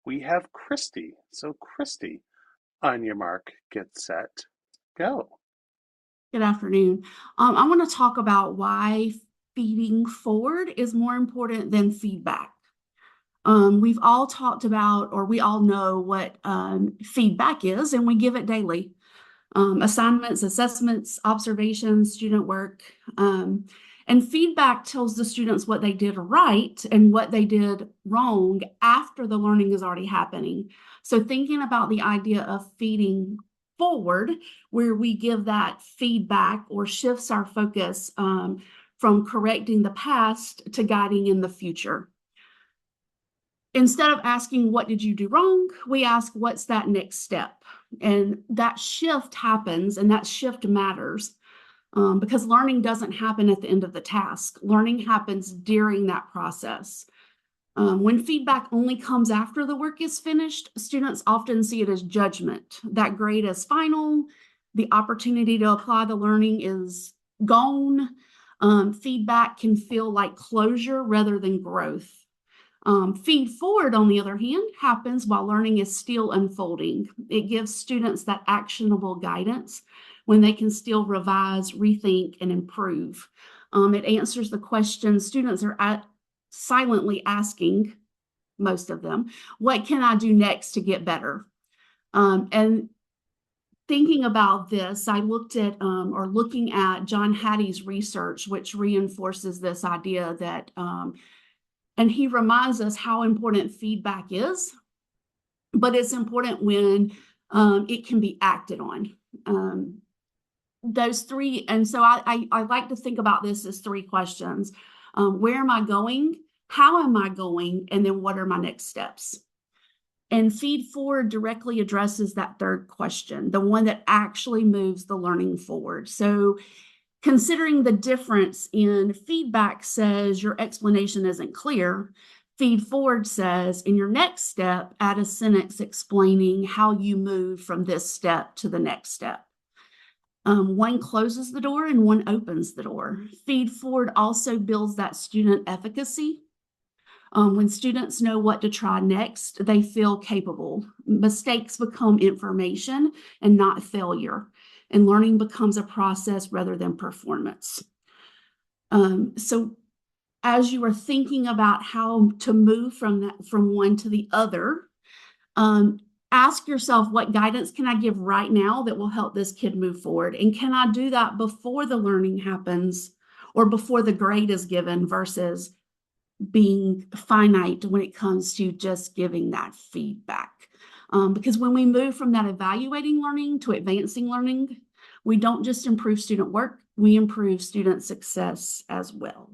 we have Christy. So, Christy, on your mark, get set, go. Good afternoon. I want to talk about why feeding forward is more important than feedback. We've all talked about, or we all know what feedback is, and we give it daily. Assignments, assessments, observations, student work. And feedback tells the students what they did right and what they did wrong after the learning is already happening. So thinking about the idea of feeding forward, where we give that feedback or shifts our focus from correcting the past to guiding in the future. Instead of asking, what did you do wrong? We ask, what's that next step? And that shift happens, and that shift matters because learning doesn't happen at the end of the task. Learning happens during that process. When feedback only comes after the work is finished, students often see it as judgment. That grade is final. The opportunity to apply the learning is gone. Feedback can feel like closure rather than growth. Feed forward, on the other hand, happens while learning is still unfolding. It gives students that actionable guidance when they can still revise, rethink, and improve. It answers the questions students are silently asking, most of them, what can I do next to get better? And thinking about this, I looked at or looking at John Hattie's research, which reinforces this idea that and he reminds us how important feedback is, but it's important when it can be acted on. Those three, and so I like to think about this as three questions. Where am I going? How am I going? And then what are my next steps? And Feed Forward directly addresses that third question, the one that actually moves the learning forward. So considering the difference in feedback says your explanation isn't clear, Feed Forward says in your next step, add a sentence explaining how you move from this step to the next step. One closes the door and one opens the door. Feed Forward also builds that student efficacy. When students know what to try next, they feel capable. Mistakes become information and not failure, and learning becomes a process rather than performance. So as you are thinking about how to move from one to the other, ask yourself, what guidance can I give right now that will help this kid move forward? And can I do that before the learning happens or before the grade is given versus being finite when it comes to just giving that feedback? Because when we move from that evaluating learning to advancing learning, we don't just improve student work, we improve student success as well.